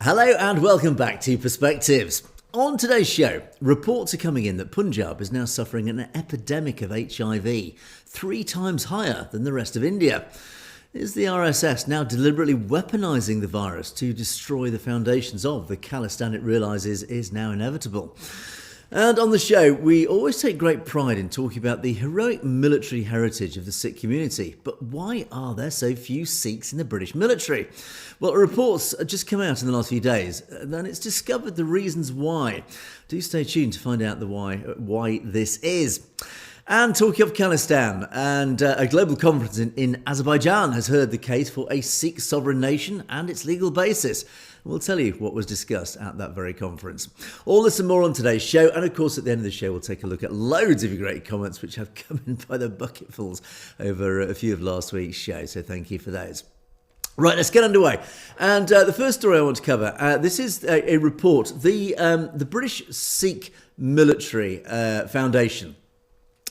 Hello and welcome back to Perspectives. On today's show, reports are coming in that Punjab is now suffering an epidemic of HIV, 3 times higher than the rest of India. Is the RSS now deliberately weaponising the virus to destroy the foundations of the Khalistan it realises is now inevitable? And on the show, we always take great pride in talking about the heroic military heritage of the Sikh community. But why are there so few Sikhs in the British military? Well, reports have just come out in the last few days, and it's discovered the reasons why. Do stay tuned to find out why this is. And talking of Khalistan, and a global conference in Azerbaijan has heard the case for a Sikh sovereign nation and its legal basis. We'll tell you what was discussed at that very conference. All this and more on today's show. And of course, at the end of the show, we'll take a look at loads of your great comments, which have come in by the bucketfuls over a few of last week's show. So thank you for those. Right, let's get underway. And the first story I want to cover, this is a report. The British Sikh Military Foundation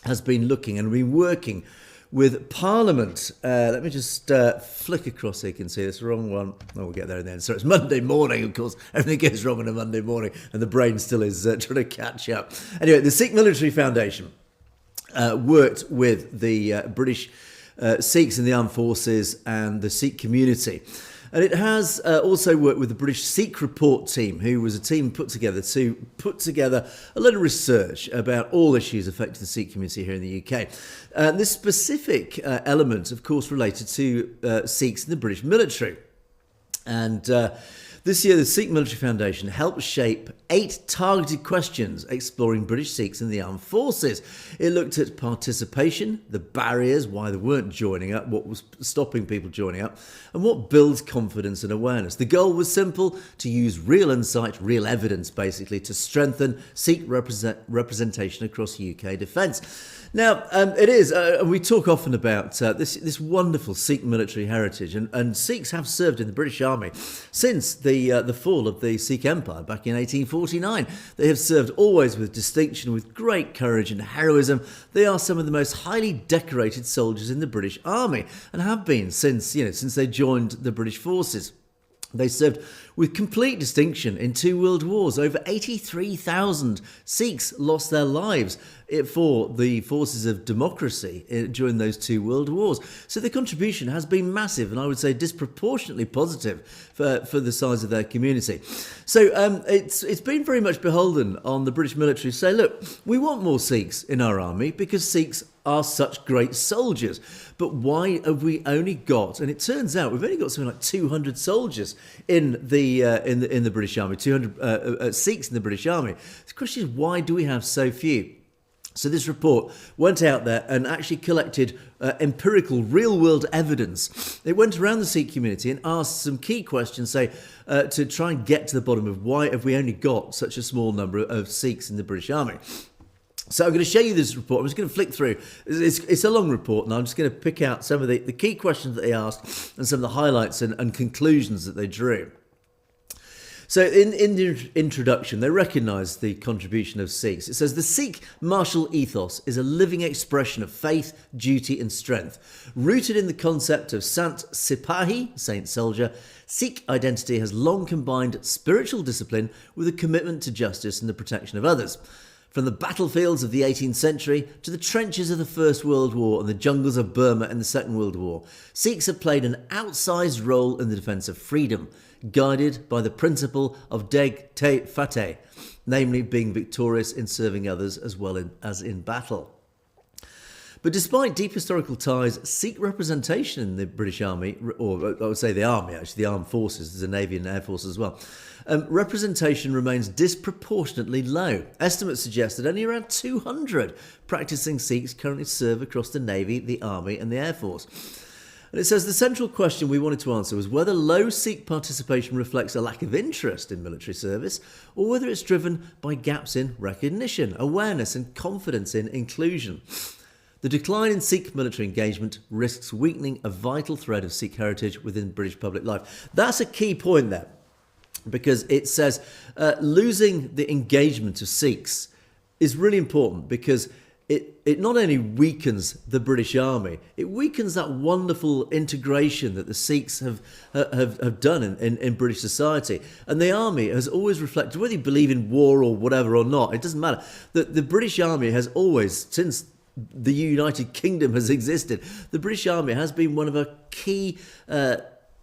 has been looking and been working with Parliament. Let me just flick across so you can see this. Wrong one. Oh, we'll get there in the end. So it's Monday morning, of course. Everything goes wrong on a Monday morning and the brain still is trying to catch up. Anyway, the Sikh Military Foundation worked with the British Sikhs in the armed forces and the Sikh community. And it has also worked with the British Sikh Report team, who was a team put together to put together a lot of research about all issues affecting the Sikh community here in the UK. This specific element, of course, related to Sikhs in the British military. And this year, the Sikh Military Foundation helped shape 8 targeted questions exploring British Sikhs in the armed forces. It looked at participation, the barriers, why they weren't joining up, what was stopping people joining up, and what builds confidence and awareness. The goal was simple: to use real insight, real evidence, basically, to strengthen Sikh representation across UK defence. Now, it is, we talk often about this wonderful Sikh military heritage, and Sikhs have served in the British Army since the fall of the Sikh Empire back in 1849. They have served always with distinction, with great courage and heroism. They are some of the most highly decorated soldiers in the British Army, and have been since they joined the British forces. They served with complete distinction in 2 world wars. Over 83,000 Sikhs lost their lives for the forces of democracy during those 2 world wars. So their contribution has been massive, and I would say disproportionately positive for the size of their community. So it's been very much beholden on the British military to say, look, we want more Sikhs in our army because Sikhs are such great soldiers. But why have we only got, and it turns out we've only got something like 200 soldiers in the British Army, 200 Sikhs in the British Army. The question is, why do we have so few? So this report went out there and actually collected empirical, real-world evidence. It went around the Sikh community and asked some key questions, say, to try and get to the bottom of why have we only got such a small number of Sikhs in the British Army. So I'm going to show you this report. I'm just going to flick through. It's a long report, and I'm just going to pick out some of the key questions that they asked and some of the highlights and conclusions that they drew. So in the introduction, they recognise the contribution of Sikhs. It says, the Sikh martial ethos is a living expression of faith, duty and strength. Rooted in the concept of Sant Sipahi, Saint Soldier, Sikh identity has long combined spiritual discipline with a commitment to justice and the protection of others. From the battlefields of the 18th century to the trenches of the First World War and the jungles of Burma in the Second World War, Sikhs have played an outsized role in the defence of freedom, guided by the principle of Deg Te Fateh, namely being victorious in serving others as well as in battle. But despite deep historical ties, Sikh representation in the British Army, or I would say the Army, actually, the armed forces, there's a Navy and Air Force as well, representation remains disproportionately low. Estimates suggest that only around 200 practising Sikhs currently serve across the Navy, the Army and the Air Force. And it says the central question we wanted to answer was whether low Sikh participation reflects a lack of interest in military service, or whether it's driven by gaps in recognition, awareness and confidence in inclusion. The decline in Sikh military engagement risks weakening a vital thread of Sikh heritage within British public life. That's a key point there, because it says losing the engagement of Sikhs is really important, because it not only weakens the British Army, it weakens that wonderful integration that the Sikhs have done in British society. And the army has always reflected, whether you believe in war or whatever or not, it doesn't matter. The British Army has always, since the United Kingdom has existed, the British Army has been one of our key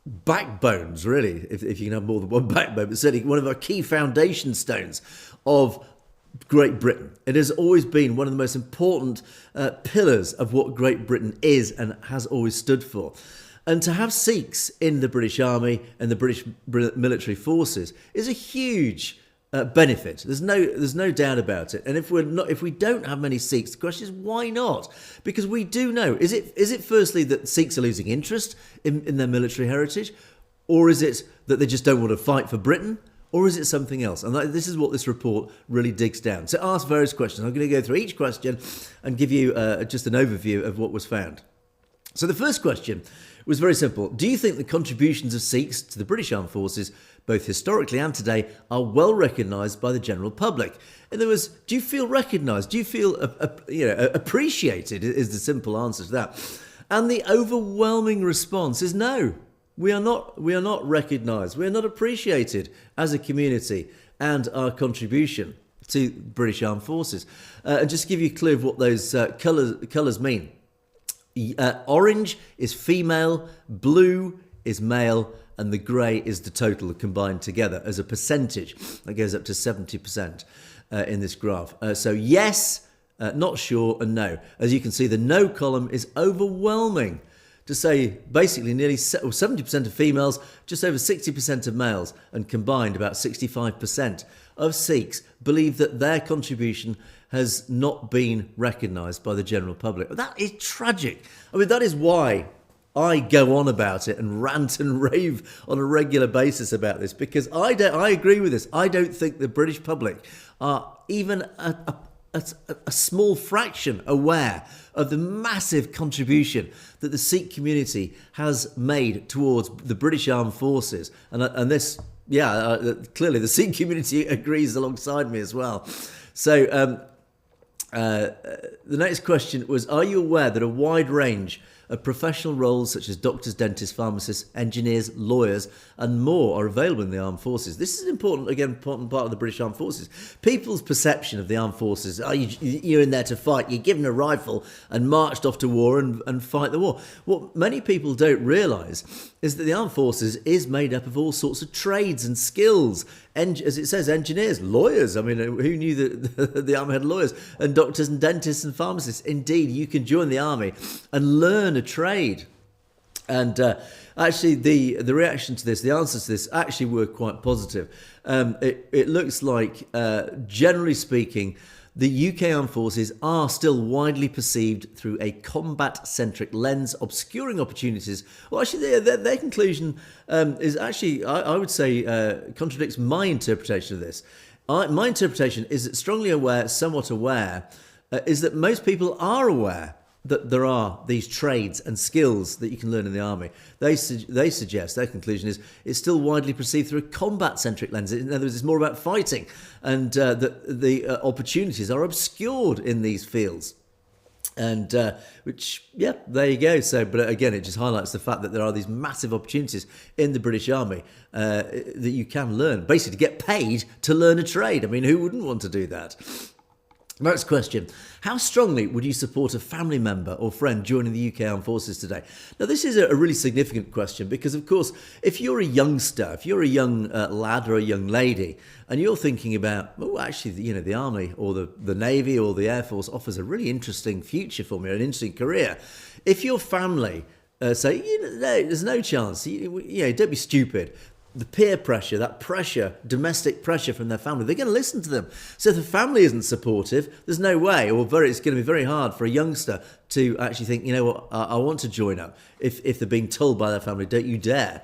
backbones, really, if you can have more than one backbone, but certainly one of our key foundation stones of Great Britain. It has always been one of the most important pillars of what Great Britain is and has always stood for. And to have Sikhs in the British Army and the British military forces is a huge benefit. There's no doubt about it. And if we don't have many Sikhs, the question is why not? Because we do know. Is it firstly that Sikhs are losing interest in their military heritage, or is it that they just don't want to fight for Britain? Or is it something else? And this is what this report really digs down. So ask various questions. I'm going to go through each question and give you just an overview of what was found. So the first question was very simple. Do you think the contributions of Sikhs to the British Armed Forces, both historically and today, are well recognised by the general public? In other words, do you feel recognised? Do you feel appreciated is the simple answer to that. And the overwhelming response is no. We are not recognised. We are not appreciated as a community and our contribution to British Armed Forces. And just to give you a clue of what those colours mean. Orange is female, blue is male, and the grey is the total combined together as a percentage. That goes up to 70% in this graph. So yes, not sure, and no. As you can see, the no column is overwhelming. To say basically nearly 70% of females, just over 60% of males, and combined about 65% of Sikhs believe that their contribution has not been recognised by the general public. That is tragic. I mean, that is why I go on about it and rant and rave on a regular basis about this, because I agree with this. I don't think the British public are even a small fraction aware of the massive contribution that the Sikh community has made towards the British Armed Forces. And this, clearly the Sikh community agrees alongside me as well. So the next question was, are you aware that a wide range of professional roles such as doctors, dentists, pharmacists, engineers, lawyers and more are available in the armed forces? This is an important part of the British Armed Forces. People's perception of the armed forces, you're in there to fight, you're given a rifle and marched off to war and fight the war. What many people don't realise is that the armed forces is made up of all sorts of trades and skills. As it says, engineers, lawyers. I mean, who knew that the army had lawyers? And doctors and dentists and pharmacists. Indeed, you can join the army and learn a trade. And actually, the reaction to this, the answers to this actually were quite positive. It looks like, generally speaking, the UK Armed Forces are still widely perceived through a combat-centric lens, obscuring opportunities. Well, actually, their conclusion is actually, I would say, contradicts my interpretation of this. My interpretation is that strongly aware, somewhat aware, is that most people are aware that there are these trades and skills that you can learn in the army. They suggest, their conclusion is, it's still widely perceived through a combat-centric lens. In other words, it's more about fighting, and the opportunities are obscured in these fields. And which, yeah, there you go. So, but again, it just highlights the fact that there are these massive opportunities in the British Army that you can learn, basically to get paid to learn a trade. I mean, who wouldn't want to do that? Next question. How strongly would you support a family member or friend joining the UK Armed Forces today? Now, this is a really significant question because, of course, if you're a youngster, if you're a young lad or a young lady, and you're thinking about, oh, actually, the Army or the Navy or the Air Force offers a really interesting future for me, an interesting career. If your family say, no, there's no chance, don't be stupid. The peer pressure, that pressure, domestic pressure from their family, they're going to listen to them. So if the family isn't supportive, there's no way, it's going to be very hard for a youngster to actually think, you know what, I want to join up. If they're being told by their family, don't you dare.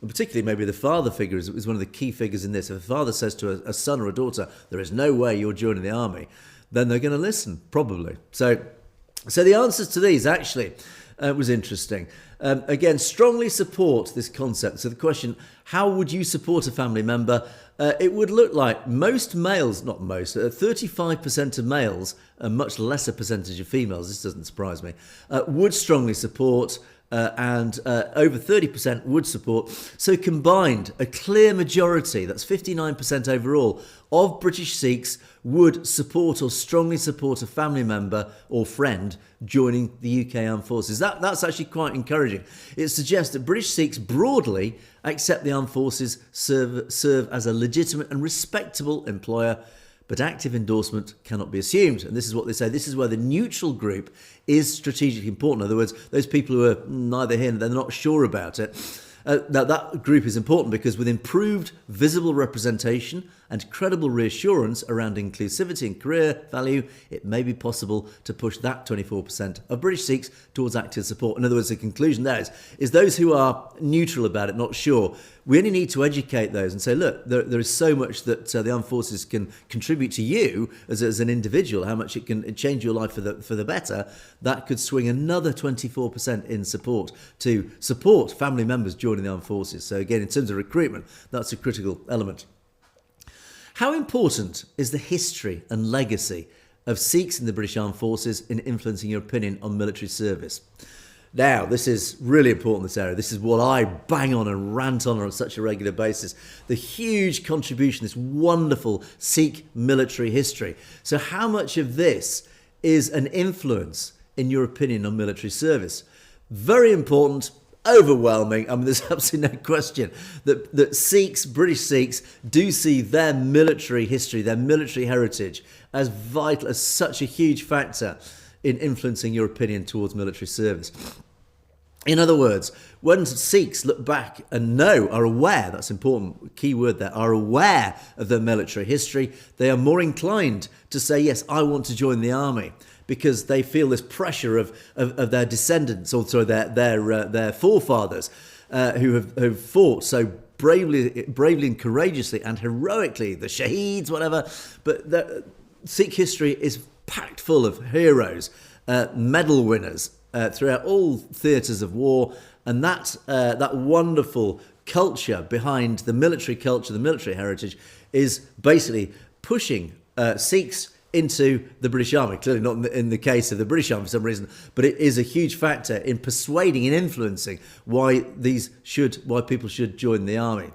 And particularly maybe the father figure is one of the key figures in this. If a father says to a son or a daughter, there is no way you're joining the army, then they're going to listen, probably. So the answers to these actually was interesting. Again, strongly support this concept. So the question, how would you support a family member? It would look like most males, not most, 35% of males, a much lesser percentage of females, this doesn't surprise me, would strongly support, and over 30% would support. So combined, a clear majority, that's 59% overall, of British Sikhs would support or strongly support a family member or friend joining the UK Armed Forces. That's actually quite encouraging. It suggests that British Sikhs broadly accept the Armed Forces serve as a legitimate and respectable employer, but active endorsement cannot be assumed. And this is what they say. This is where the neutral group is strategically important. In other words, those people who are neither here nor they're not sure about it. Now, that group is important because with improved visible representation and credible reassurance around inclusivity and career value, it may be possible to push that 24% of British Sikhs towards active support. In other words, the conclusion there is those who are neutral about it, not sure, we only need to educate those and say, look, there is so much that the Armed Forces can contribute to you as an individual, how much it can change your life for the better. That could swing another 24% in support to support family members joining the Armed Forces. So again, in terms of recruitment, that's a critical element. How important is the history and legacy of Sikhs in the British Armed Forces in influencing your opinion on military service? Now, this is really important, this area. This is what I bang on and rant on such a regular basis. The huge contribution, this wonderful Sikh military history. So how much of this is an influence in your opinion on military service? Very important, overwhelming. I mean, there's absolutely no question that Sikhs, British Sikhs, do see their military history, their military heritage as vital, as such a huge factor in influencing your opinion towards military service. In other words, when Sikhs look back and are aware, that's important, key word there, are aware of their military history, they are more inclined to say, yes, I want to join the army, because they feel this pressure of their descendants, also their forefathers, who have fought so bravely and courageously and heroically, the shaheeds, whatever. But Sikh history is packed full of heroes, medal winners throughout all theatres of war, and that wonderful culture behind the military culture, the military heritage, is basically pushing Sikhs into the British Army. Clearly not in the case of the British Army for some reason, but it is a huge factor in persuading and influencing why people should join the army.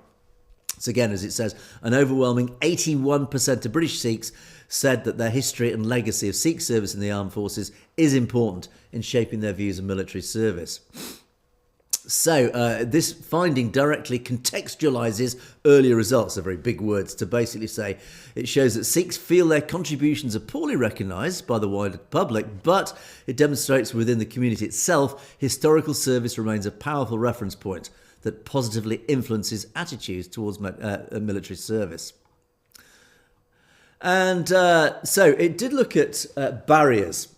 So again, as it says, an overwhelming 81% of British Sikhs said that their history and legacy of Sikh service in the armed forces is important in shaping their views of military service. So this finding directly contextualises earlier results. They're very big words to basically say it shows that Sikhs feel their contributions are poorly recognised by the wider public, but it demonstrates within the community itself, historical service remains a powerful reference point that positively influences attitudes towards military service. And so it did look at barriers.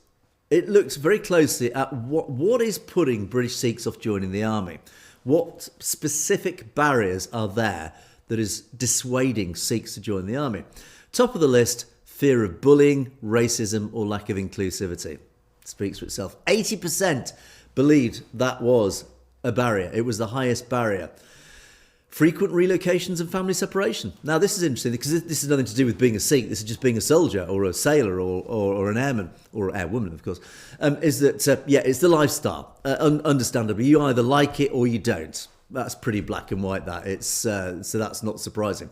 It looked very closely at what is putting British Sikhs off joining the army. What specific barriers are there that is dissuading Sikhs to join the army? Top of the list, fear of bullying, racism, or lack of inclusivity. It speaks for itself. 80% believed that was a barrier. It was the highest barrier. Frequent relocations and family separation. Now, this is interesting because this is nothing to do with being a Sikh. This is just being a soldier or a sailor or an airman or airwoman, of course. Is that, it's the lifestyle. Understandably, you either like it or you don't. That's pretty black and white, that. So that's not surprising.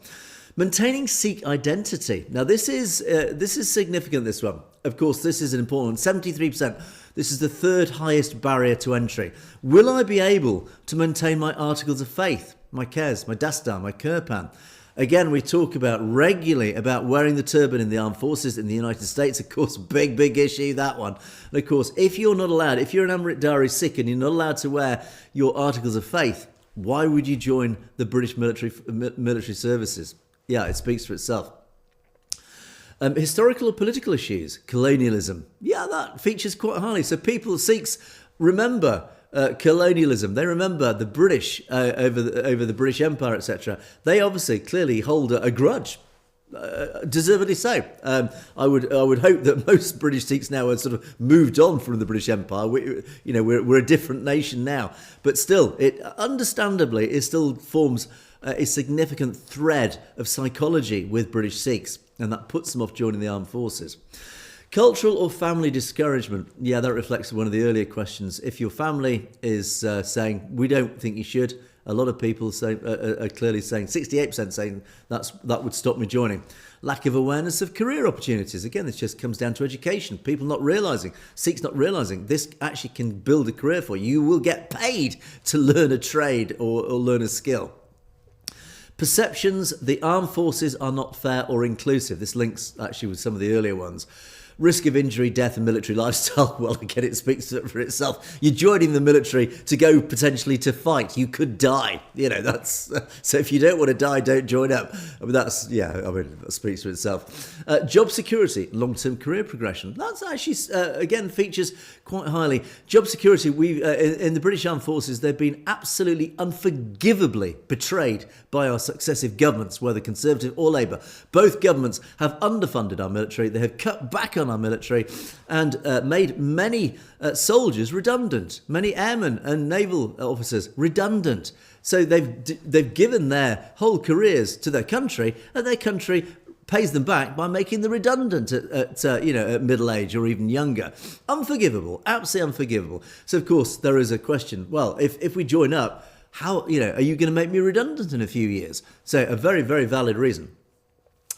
Maintaining Sikh identity. Now, this is significant, this one. Of course, this is an important 73%. This is the third highest barrier to entry. Will I be able to maintain my articles of faith? My kez, my dastar, my kirpan. Again, we talk regularly about wearing the turban in the armed forces in the United States. Of course, big issue, that one. And of course, if you're not allowed, if you're an Amritdhari Sikh and you're not allowed to wear your articles of faith, why would you join the British military services? Yeah, it speaks for itself. Historical or political issues, colonialism. Yeah, that features quite highly. So Sikhs remember colonialism. They remember the British over the British Empire, etc. They obviously clearly hold a grudge deservedly so. I would hope that most British Sikhs now are sort of moved on from the British Empire. We're a different nation now, but still, it understandably it still forms a significant thread of psychology with British Sikhs, and that puts them off joining the armed forces. Cultural or family discouragement? Yeah, that reflects one of the earlier questions. If your family is saying, we don't think you should, a lot of people are clearly saying, 68% saying that would stop me joining. Lack of awareness of career opportunities. Again, this just comes down to education. People not realising, Sikhs not realising, this actually can build a career for you. You will get paid to learn a trade or learn a skill. Perceptions, the armed forces are not fair or inclusive. This links actually with some of the earlier ones. Risk of injury, death and military lifestyle. Well, again, it speaks for itself. You're joining the military to go potentially to fight. You could die. That's so if you don't want to die, don't join up. That speaks for itself. Job security, long-term career progression. That's actually, again, features quite highly. Job security, in the British Armed Forces, they've been absolutely unforgivably betrayed by our successive governments, whether Conservative or Labour. Both governments have underfunded our military. They have cut back on our military and made many soldiers redundant, many airmen and naval officers redundant. So they've given their whole careers to their country, and their country pays them back by making them redundant at middle age or even younger. Unforgivable, absolutely unforgivable. So of course there is a question. Well, if we join up, how are you going to make me redundant in a few years? So a very, very valid reason.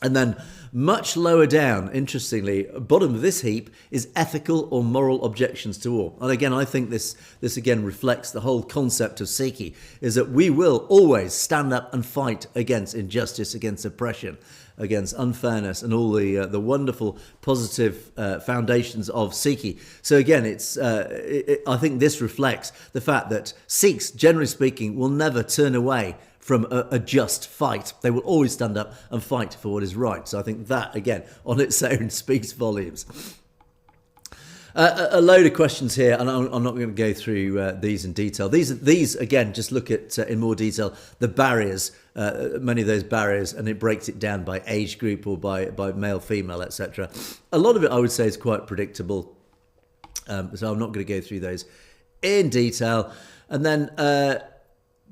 And then much lower down, interestingly, bottom of this heap is ethical or moral objections to war. And again, I think this again reflects the whole concept of Sikhi, is that we will always stand up and fight against injustice, against oppression, against unfairness and all the wonderful positive foundations of Sikhi. So again, I think this reflects the fact that Sikhs, generally speaking, will never turn away from a just fight. They will always stand up and fight for what is right. So I think that, again, on its own speaks volumes. A load of questions here, and I'm not going to go through these in detail. These again, just look at in more detail the barriers, many of those barriers, and it breaks it down by age group or by male, female, etc. A lot of it, I would say, is quite predictable. So I'm not going to go through those in detail. And then,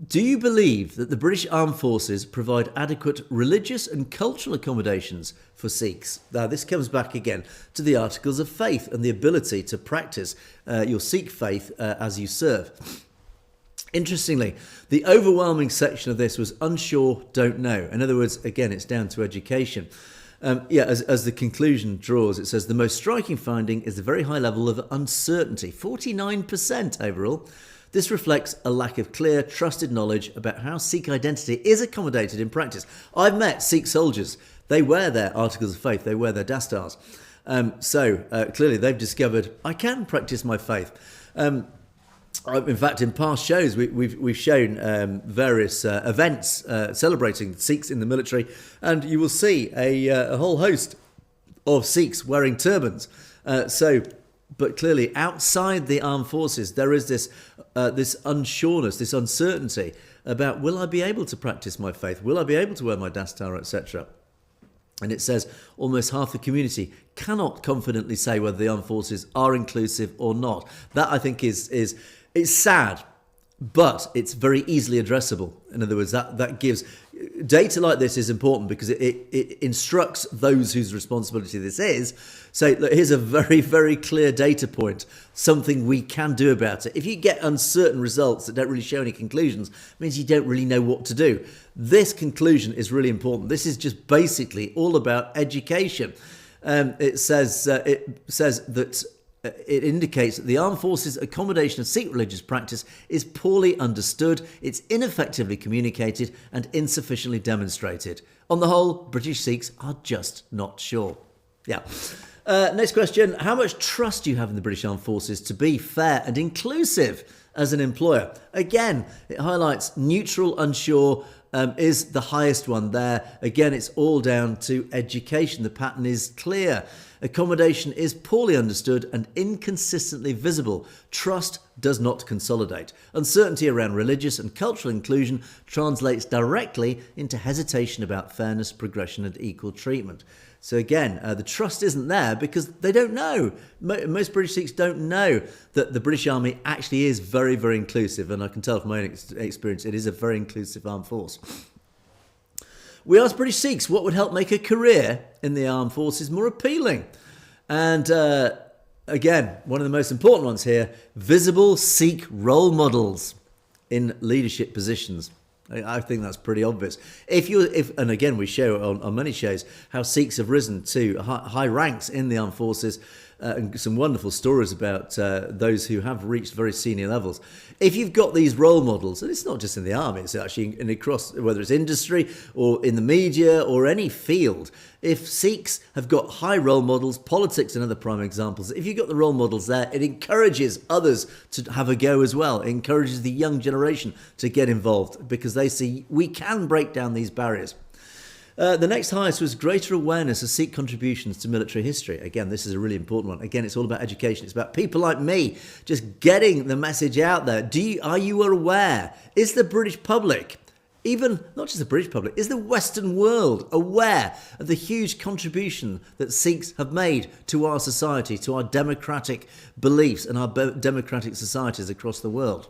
do you believe that the British Armed Forces provide adequate religious and cultural accommodations for Sikhs? Now, this comes back again to the Articles of Faith and the ability to practice your Sikh faith as you serve. Interestingly, the overwhelming section of this was unsure, don't know. In other words, again, it's down to education. As the conclusion draws, it says the most striking finding is the very high level of uncertainty, 49% overall. This reflects a lack of clear, trusted knowledge about how Sikh identity is accommodated in practice. I've met Sikh soldiers. They wear their Articles of Faith. They wear their dastars. Clearly they've discovered, I can practice my faith. In fact, in past shows, we've shown various events celebrating Sikhs in the military, and you will see a whole host of Sikhs wearing turbans. But clearly, outside the armed forces, there is this unsureness, this uncertainty about, will I be able to practice my faith? Will I be able to wear my dastar, etc.? And it says almost half the community cannot confidently say whether the armed forces are inclusive or not. That, I think, it's sad, but it's very easily addressable. In other words, that gives data like this is important because it instructs those whose responsibility this is. So look, here's a very, very clear data point, something we can do about it. If you get uncertain results that don't really show any conclusions, it means you don't really know what to do. This conclusion is really important. This is just basically all about education. It says that it indicates that the armed forces' accommodation of Sikh religious practice is poorly understood, it's ineffectively communicated and insufficiently demonstrated. On the whole, British Sikhs are just not sure. Next question. How much trust do you have in the British Armed Forces to be fair and inclusive as an employer? Again, it highlights neutral, unsure, is the highest one there. Again, it's all down to education. The pattern is clear. Accommodation is poorly understood and inconsistently visible. Trust does not consolidate. Uncertainty around religious and cultural inclusion translates directly into hesitation about fairness, progression and equal treatment. So again, the trust isn't there because they don't know. Most British Sikhs don't know that the British Army actually is very, very inclusive. And I can tell from my own experience, it is a very inclusive armed force. We asked British Sikhs what would help make a career in the armed forces more appealing. And again, one of the most important ones here, visible Sikh role models in leadership positions. I think that's pretty obvious. And again, we show on many shows how Sikhs have risen to high ranks in the armed forces, and some wonderful stories about those who have reached very senior levels. If you've got these role models, and it's not just in the army, it's actually across, whether it's industry or in the media or any field, if Sikhs have got high role models, politics and other prime examples, if you've got the role models there, it encourages others to have a go as well. It encourages the young generation to get involved because they see we can break down these barriers. The next highest was greater awareness of Sikh contributions to military history. Again, this is a really important one. Again, it's all about education. It's about people like me just getting the message out there. Are you aware? Is the British public, even not just the British public, is the Western world aware of the huge contribution that Sikhs have made to our society, to our democratic beliefs and our democratic societies across the world?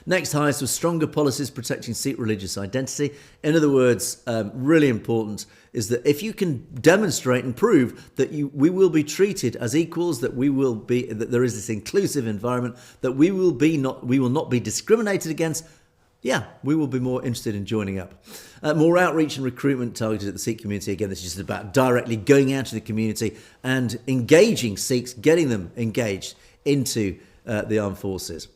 Next highest was stronger policies protecting Sikh religious identity. In other words, really important is that if you can demonstrate and prove that we will be treated as equals, that there is this inclusive environment, that we will not be discriminated against, we will be more interested in joining up. More outreach and recruitment targeted at the Sikh community. Again, this is just about directly going out to the community and engaging Sikhs, getting them engaged into the armed forces.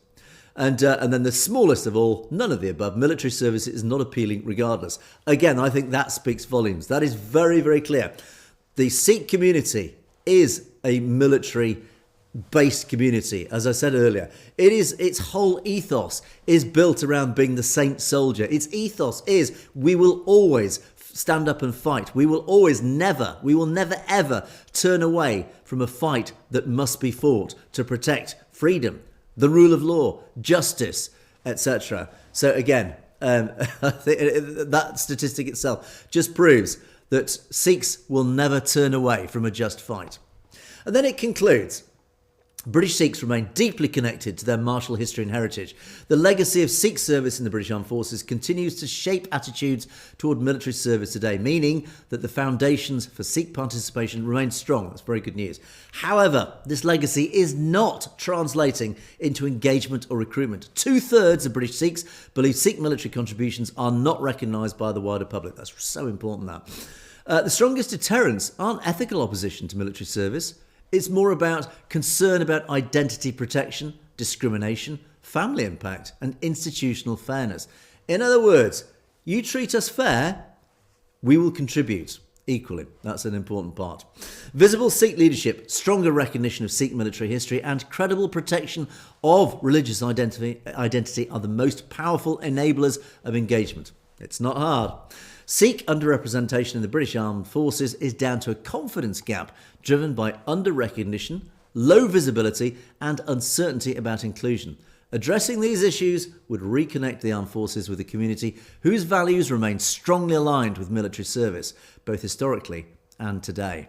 And then the smallest of all, none of the above, military service is not appealing regardless. Again, I think that speaks volumes. That is very, very clear. The Sikh community is a military-based community, as I said earlier. Its whole ethos is built around being the saint soldier. Its ethos is we will always stand up and fight. We will never ever turn away from a fight that must be fought to protect freedom, the rule of law, justice, etc. So again, I think that statistic itself just proves that Sikhs will never turn away from a just fight. And then it concludes, British Sikhs remain deeply connected to their martial history and heritage. The legacy of Sikh service in the British Armed Forces continues to shape attitudes toward military service today, meaning that the foundations for Sikh participation remain strong. That's very good news. However, this legacy is not translating into engagement or recruitment. 2/3 of British Sikhs believe Sikh military contributions are not recognised by the wider public. That's so important, that. The strongest deterrents aren't ethical opposition to military service. It's more about concern about identity protection, discrimination, family impact, and institutional fairness. In other words, you treat us fair, we will contribute equally. That's an important part. Visible Sikh leadership, stronger recognition of Sikh military history, and credible protection of religious identity are the most powerful enablers of engagement. It's not hard. Sikh underrepresentation in the British Armed Forces is down to a confidence gap driven by under-recognition, low visibility and uncertainty about inclusion. Addressing these issues would reconnect the armed forces with a community whose values remain strongly aligned with military service, both historically and today.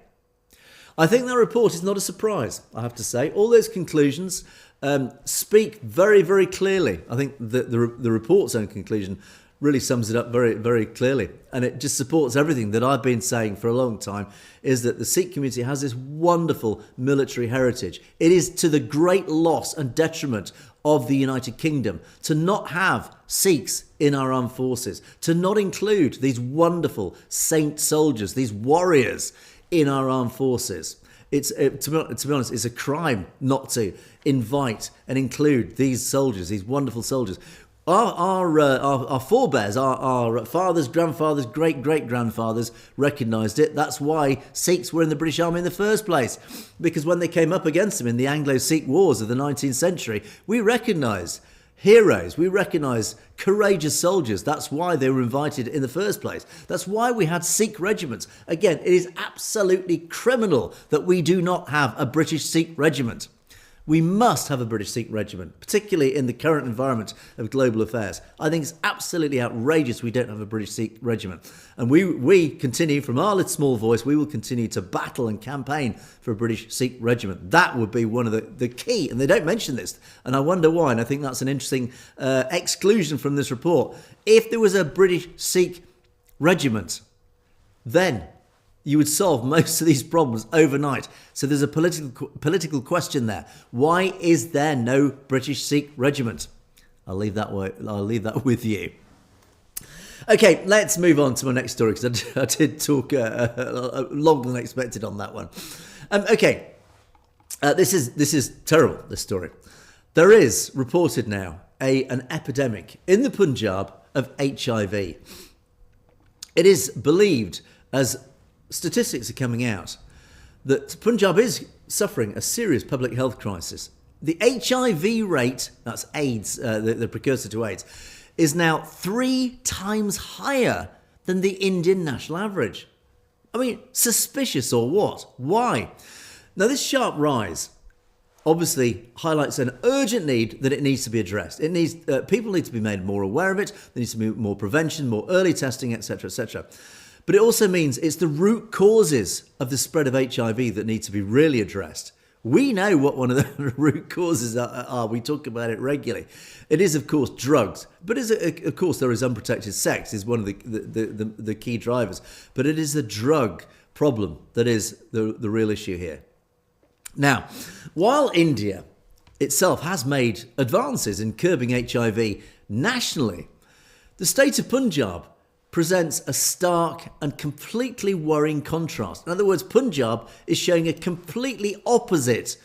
I think that report is not a surprise, I have to say. All those conclusions speak very, very clearly. I think the report's own conclusion really sums it up very, very clearly. And it just supports everything that I've been saying for a long time, is that the Sikh community has this wonderful military heritage. It is to the great loss and detriment of the United Kingdom to not have Sikhs in our armed forces, to not include these wonderful saint soldiers, these warriors in our armed forces. To be honest, it's a crime not to invite and include these soldiers, these wonderful soldiers. Our forebears, our fathers, grandfathers, great-great-grandfathers recognised it. That's why Sikhs were in the British Army in the first place. Because when they came up against them in the Anglo-Sikh wars of the 19th century, we recognised Heroes. We recognise courageous soldiers. That's why they were invited in the first place. That's why we had Sikh regiments. Again, it is absolutely criminal that we do not have a British Sikh regiment. We must have a British Sikh regiment, particularly in the current environment of global affairs. I think it's absolutely outrageous we don't have a British Sikh regiment. And we continue, from our little small voice, we will continue to battle and campaign for a British Sikh regiment. That would be one of the key, and they don't mention this, and I wonder why, and I think that's an interesting exclusion from this report. If there was a British Sikh regiment, then you would solve most of these problems overnight. So there's a political question there. Why is there no British Sikh regiment? I'll leave that with you. Okay, let's move on to my next story, because I did talk longer than expected on that one. This is terrible, this story. There is reported now an epidemic in the Punjab of HIV. It is believed, as statistics are coming out, that Punjab is suffering a serious public health crisis. The HIV rate, that's AIDS, the precursor to AIDS, is now 3 times higher than the Indian national average. I mean, suspicious or what? Why? Now, this sharp rise obviously highlights an urgent need that it needs to be addressed. It needs people need to be made more aware of it. There needs to be more prevention, more early testing, etc., etc. But it also means it's the root causes of the spread of HIV that need to be really addressed. We know what one of the root causes are. We talk about it regularly. It is, of course, drugs. But of course, there is unprotected sex is one of the key drivers. But it is the drug problem that is the real issue here. Now, while India itself has made advances in curbing HIV nationally, the state of Punjab presents a stark and completely worrying contrast. In other words, Punjab is showing a completely opposite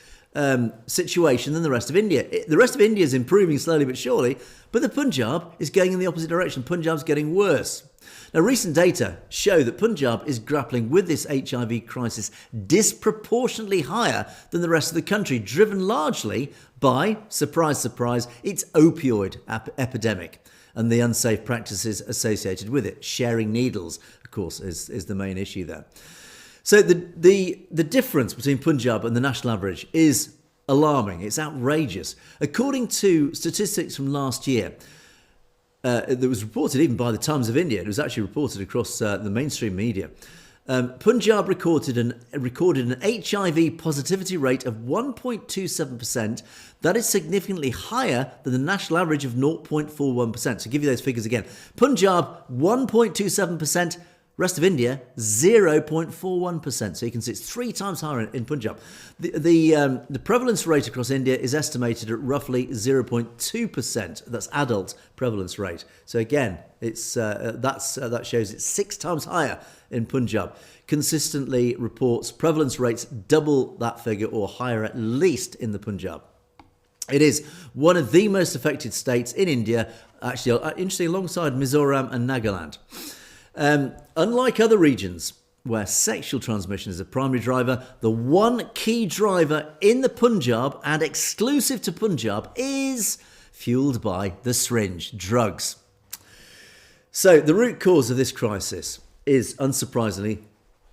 situation than the rest of India. The rest of India is improving slowly but surely, but the Punjab is going in the opposite direction. Punjab's getting worse. Now, recent data show that Punjab is grappling with this HIV crisis disproportionately higher than the rest of the country, driven largely by, surprise, surprise, its opioid epidemic and the unsafe practices associated with it. Sharing needles, of course, is the main issue there. So the difference between Punjab and the national average is alarming. It's outrageous. According to statistics from last year, that was reported even by the Times of India, it was actually reported across the mainstream media, Punjab recorded an HIV positivity rate of 1.27%. That is significantly higher than the national average of 0.41%. So give you those figures again. Punjab, 1.27%. Rest of India, 0.41%. So you can see it's 3 times higher in Punjab. The prevalence rate across India is estimated at roughly 0.2%. That's adult prevalence rate. So again, it's that shows it's 6 times higher in Punjab. Consistently reports prevalence rates double that figure or higher at least in the Punjab. It is one of the most affected states in India, actually, interestingly, alongside Mizoram and Nagaland. Unlike other regions where sexual transmission is a primary driver, the one key driver in the Punjab and exclusive to Punjab is fueled by the syringe, drugs. So the root cause of this crisis is, unsurprisingly,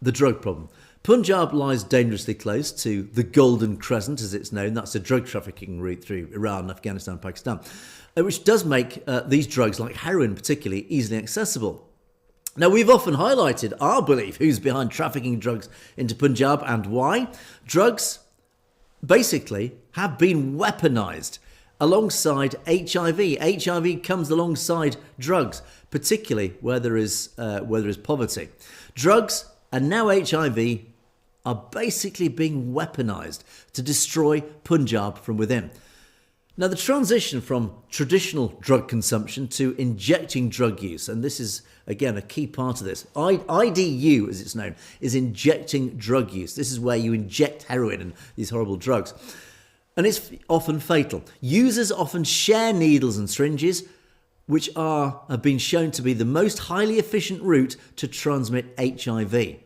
the drug problem. Punjab lies dangerously close to the Golden Crescent, as it's known. That's a drug trafficking route through Iran, Afghanistan, Pakistan, which does make these drugs, like heroin particularly, easily accessible. Now, we've often highlighted our belief who's behind trafficking drugs into Punjab and why. Drugs, basically, have been weaponised alongside HIV. HIV comes alongside drugs, particularly where there is poverty. Drugs and now HIV are basically being weaponised to destroy Punjab from within. Now, the transition from traditional drug consumption to injecting drug use, and this is, again, a key part of this. IDU, as it's known, is injecting drug use. This is where you inject heroin and these horrible drugs. And it's often fatal. Users often share needles and syringes, which have been shown to be the most highly efficient route to transmit HIV.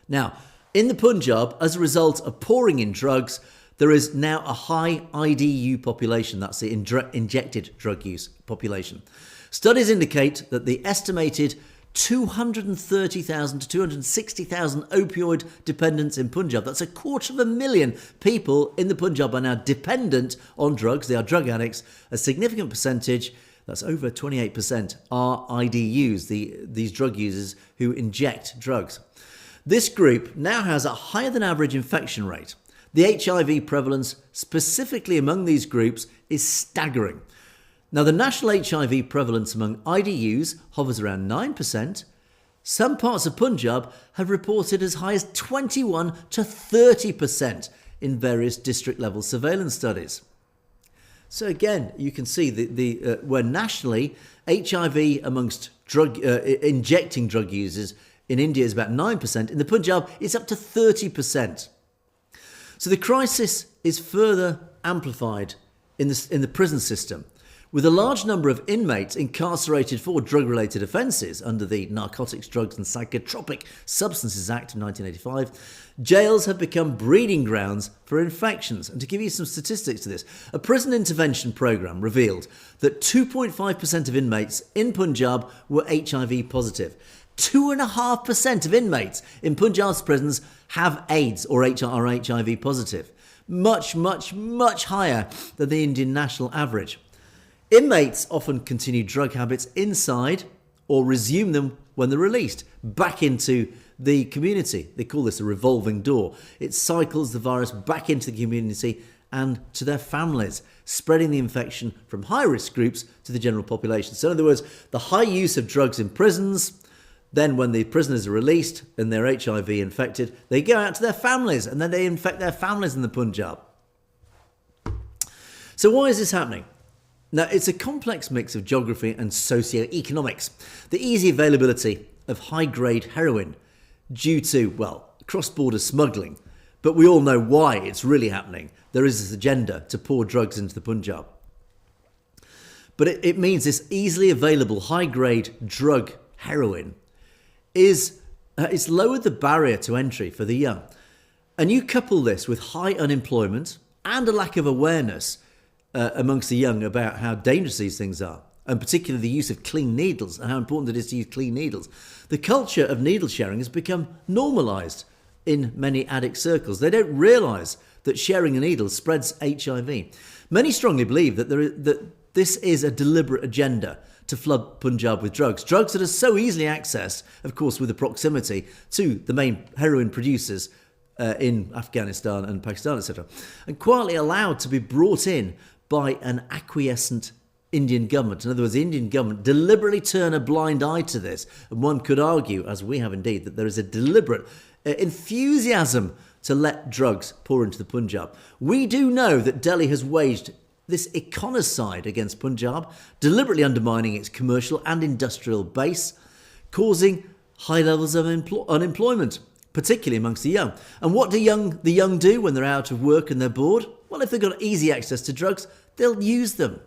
Now, in the Punjab, as a result of pouring in drugs, There is now a high IDU population, that's the injected drug use population. Studies indicate that the estimated 230,000 to 260,000 opioid dependents in Punjab, that's 250,000 people in the Punjab are now dependent on drugs. They are drug addicts. A significant percentage, that's over 28%, are IDUs, these drug users who inject drugs. This group now has a higher than average infection rate. The HIV prevalence, specifically among these groups, is staggering. Now, the national HIV prevalence among IDUs hovers around 9%. Some parts of Punjab have reported as high as 21 to 30% in various district-level surveillance studies. So again, you can see where nationally HIV amongst injecting drug users in India is about 9%. In the Punjab, it's up to 30%. So the crisis is further amplified in the prison system, with a large number of inmates incarcerated for drug-related offences under the Narcotics, Drugs and Psychotropic Substances Act of 1985. Jails have become breeding grounds for infections. And to give you some statistics to this, a prison intervention programme revealed that 2.5% of inmates in Punjab were HIV positive. 2.5% of inmates in Punjab's prisons have AIDS or are HIV positive. Much, much, much higher than the Indian national average. Inmates often continue drug habits inside or resume them when they're released back into the community. They call this a revolving door. It cycles the virus back into the community and to their families, spreading the infection from high-risk groups to the general population. So in other words, the high use of drugs in prisons. Then when the prisoners are released and they're HIV infected, they go out to their families and then they infect their families in the Punjab. So why is this happening? Now, it's a complex mix of geography and socio-economics. The easy availability of high-grade heroin due to, cross-border smuggling. But we all know why it's really happening. There is this agenda to pour drugs into the Punjab. But it means this easily available high-grade drug heroin it's lowered the barrier to entry for the young. And you couple this with high unemployment and a lack of awareness amongst the young about how dangerous these things are, and particularly the use of clean needles and how important it is to use clean needles. The culture of needle sharing has become normalised in many addict circles. They don't realise that sharing a needle spreads HIV. Many strongly believe that this is a deliberate agenda to flood Punjab with drugs that are so easily accessed, of course, with the proximity to the main heroin producers in Afghanistan and Pakistan, etc., and quietly allowed to be brought in by an acquiescent Indian government. In other words, the Indian government deliberately turn a blind eye to this. And one could argue, as we have indeed, that there is a deliberate enthusiasm to let drugs pour into the Punjab. We do know that Delhi has waged this econicide against Punjab, deliberately undermining its commercial and industrial base, causing high levels of unemployment, particularly amongst the young. And what do the young do when they're out of work and they're bored? Well, if they've got easy access to drugs, they'll use them.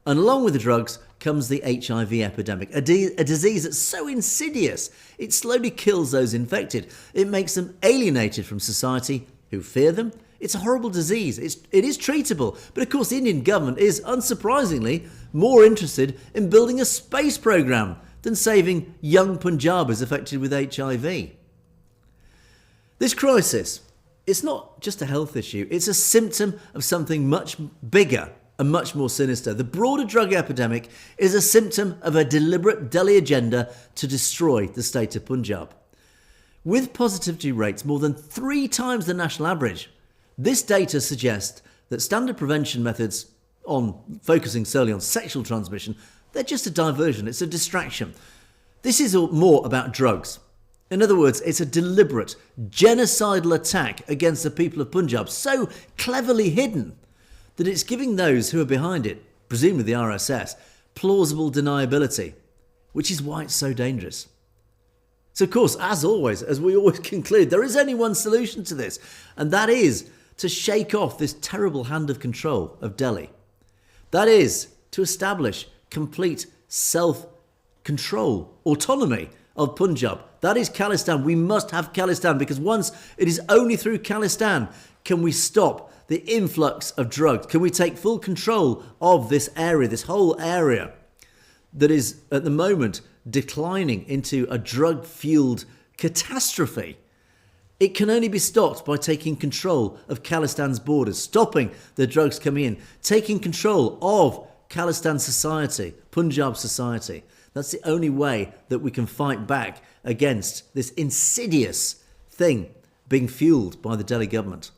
And along with the drugs comes the HIV epidemic, a disease that's so insidious, it slowly kills those infected. It makes them alienated from society who fear them. It's a horrible disease. It is treatable. But of course, the Indian government is, unsurprisingly, more interested in building a space program than saving young Punjabis affected with HIV. This crisis, it's not just a health issue. It's a symptom of something much bigger and much more sinister. The broader drug epidemic is a symptom of a deliberate Delhi agenda to destroy the state of Punjab. With positivity rates more than 3 times the national average, this data suggests that standard prevention methods on focusing solely on sexual transmission, they're just a diversion, it's a distraction. This is more about drugs. In other words, it's a deliberate, genocidal attack against the people of Punjab, so cleverly hidden that it's giving those who are behind it, presumably the RSS, plausible deniability, which is why it's so dangerous. So of course, as always, as we always conclude, there is only one solution to this, and that is to shake off this terrible hand of control of Delhi. That is to establish complete self-control, autonomy of Punjab. That is Khalistan. We must have Khalistan, because once it is only through Khalistan Can we stop the influx of drugs? Can we take full control of this area, this whole area that is at the moment declining into a drug-fueled catastrophe? It can only be stopped by taking control of Khalistan's borders, stopping the drugs coming in, taking control of Khalistan society, Punjab society. That's the only way that we can fight back against this insidious thing being fueled by the Delhi government.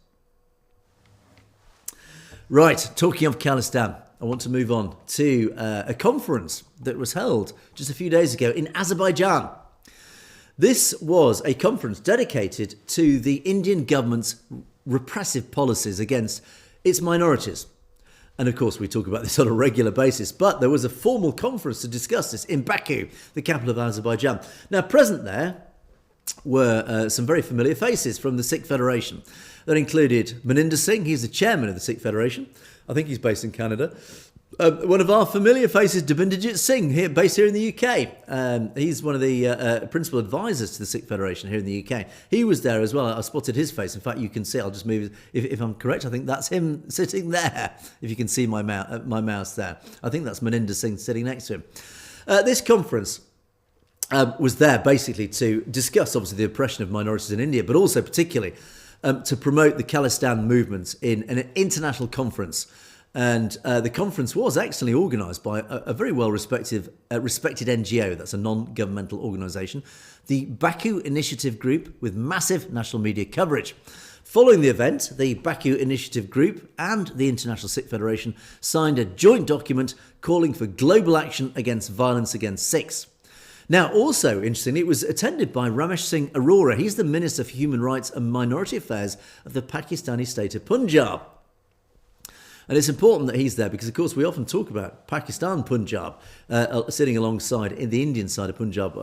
Right, talking of Khalistan, I want to move on to a conference that was held just a few days ago in Azerbaijan. This was a conference dedicated to the Indian government's repressive policies against its minorities. And of course, we talk about this on a regular basis, but there was a formal conference to discuss this in Baku, the capital of Azerbaijan. Now, present there were some very familiar faces from the Sikh Federation. That included Maninder Singh, he's the chairman of the Sikh Federation. I think he's based in Canada. One of our familiar faces, Dabinderjit Singh, based here in the UK. He's one of the principal advisors to the Sikh Federation here in the UK. He was there as well. I spotted his face. In fact, you can see, I'll just move, if I'm correct, I think that's him sitting there. If you can see my mouse there. I think that's Maninder Singh sitting next to him. This conference was there basically to discuss, obviously, the oppression of minorities in India, but also particularly to promote the Khalistan movement in an international conference. And the conference was actually organised by a very well-respected NGO, that's a non-governmental organisation, the Baku Initiative Group, with massive national media coverage. Following the event, the Baku Initiative Group and the International Sikh Federation signed a joint document calling for global action against violence against Sikhs. Now, also interestingly, it was attended by Ramesh Singh Arora. He's the Minister for Human Rights and Minority Affairs of the Pakistani state of Punjab. And it's important that he's there because, of course, we often talk about Pakistan, Punjab, sitting alongside in the Indian side of Punjab,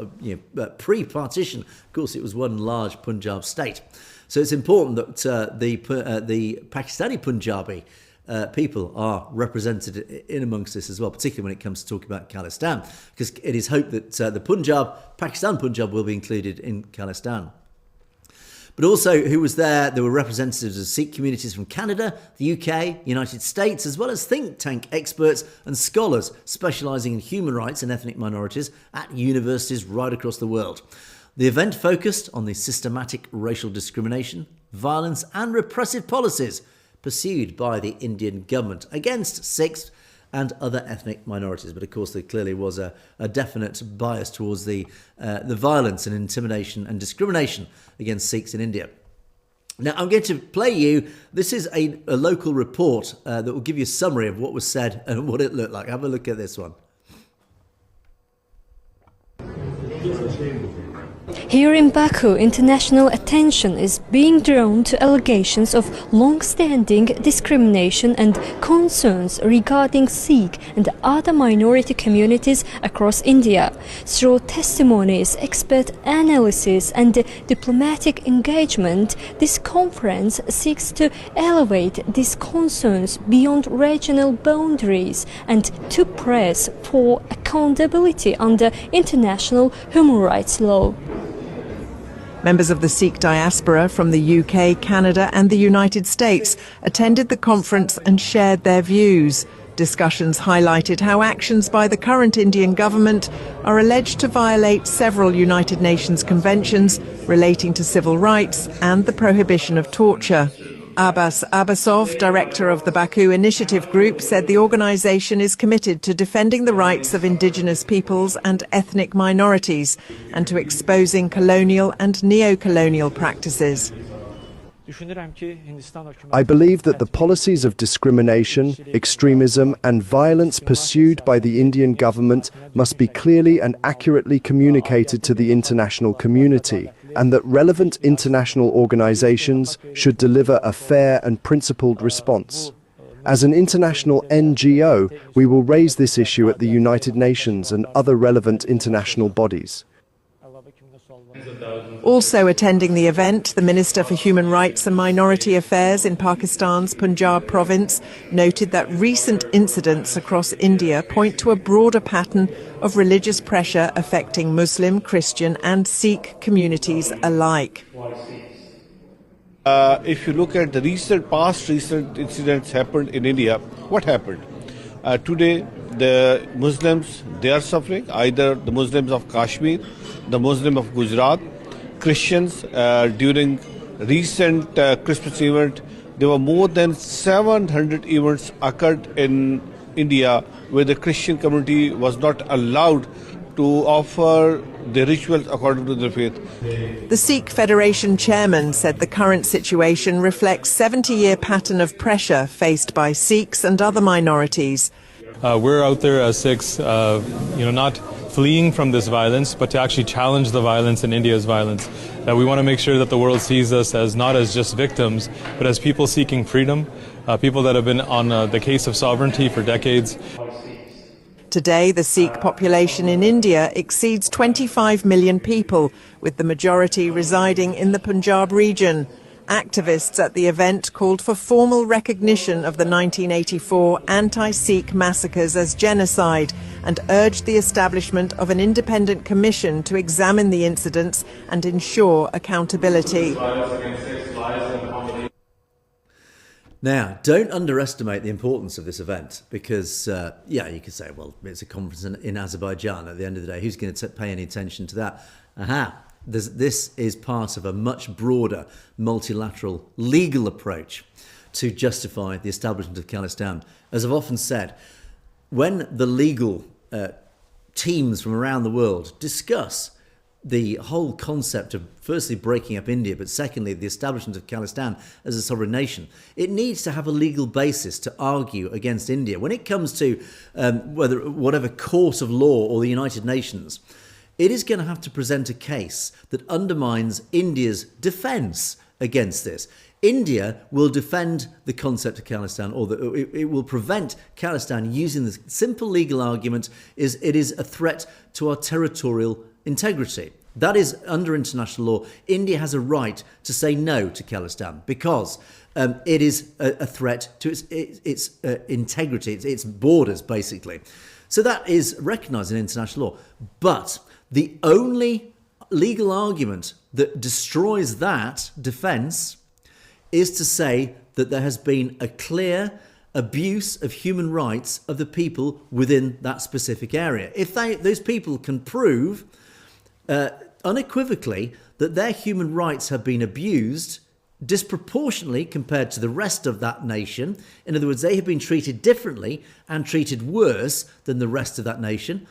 pre-partition. Of course, it was one large Punjab state. So it's important that the Pakistani Punjabi people are represented in amongst this as well, particularly when it comes to talking about Khalistan, because it is hoped that the Pakistan Punjab will be included in Khalistan. But also, who was there? There were representatives of Sikh communities from Canada, the UK, United States, as well as think tank experts and scholars specialising in human rights and ethnic minorities at universities right across the world. The event focused on the systematic racial discrimination, violence and repressive policies pursued by the Indian government against Sikhs and other ethnic minorities. But of course, there clearly was a definite bias towards the violence and intimidation and discrimination against Sikhs in India. Now, I'm going to play you, this is a local report that will give you a summary of what was said and what it looked like. Have a look at this one. Here in Baku, international attention is being drawn to allegations of long-standing discrimination and concerns regarding Sikh and other minority communities across India. Through testimonies, expert analysis and diplomatic engagement, this conference seeks to elevate these concerns beyond regional boundaries and to press for accountability under international human rights law. Members of the Sikh diaspora from the UK, Canada and the United States attended the conference and shared their views. Discussions highlighted how actions by the current Indian government are alleged to violate several United Nations conventions relating to civil rights and the prohibition of torture. Abbas Abbasov, director of the Baku Initiative Group, said the organisation is committed to defending the rights of indigenous peoples and ethnic minorities and to exposing colonial and neo-colonial practices. I believe that the policies of discrimination, extremism and violence pursued by the Indian government must be clearly and accurately communicated to the international community, and that relevant international organizations should deliver a fair and principled response. As an international NGO, we will raise this issue at the United Nations and other relevant international bodies. Also attending the event, the Minister for Human Rights and Minority Affairs in Pakistan's Punjab province noted that recent incidents across India point to a broader pattern of religious pressure affecting Muslim, Christian and Sikh communities alike. If you look at the past recent incidents happened in India, what happened? Today, the Muslims, they are suffering, either the Muslims of Kashmir, the Muslim of Gujarat, Christians. During recent Christmas event, there were more than 700 events occurred in India where the Christian community was not allowed to offer the rituals according to their faith. The Sikh Federation chairman said the current situation reflects 70-year pattern of pressure faced by Sikhs and other minorities. We're out there as Sikhs, not fleeing from this violence, but to actually challenge the violence and India's violence. That we want to make sure that the world sees us as not as just victims, but as people seeking freedom, people that have been on the case of sovereignty for decades. Today, the Sikh population in India exceeds 25 million people, with the majority residing in the Punjab region. Activists at the event called for formal recognition of the 1984 anti-Sikh massacres as genocide and urged the establishment of an independent commission to examine the incidents and ensure accountability. Now, don't underestimate the importance of this event because, you could say, well, it's a conference in Azerbaijan. At the end of the day, who's going to pay any attention to that? This is part of a much broader multilateral legal approach to justify the establishment of Khalistan. As I've often said, when the legal teams from around the world discuss the whole concept of firstly breaking up India, but secondly the establishment of Khalistan as a sovereign nation, it needs to have a legal basis to argue against India. When it comes to whatever court of law or the United Nations, it is going to have to present a case that undermines India's defence against this. India will defend the concept of Khalistan, or it will prevent Khalistan using the simple legal argument is it is a threat to our territorial integrity. That is, under international law, India has a right to say no to Khalistan because it is a threat to its integrity, its borders, basically. So that is recognised in international law. But the only legal argument that destroys that defence is to say that there has been a clear abuse of human rights of the people within that specific area. If those people can prove unequivocally that their human rights have been abused disproportionately compared to the rest of that nation, in other words, they have been treated differently and treated worse than the rest of that nation,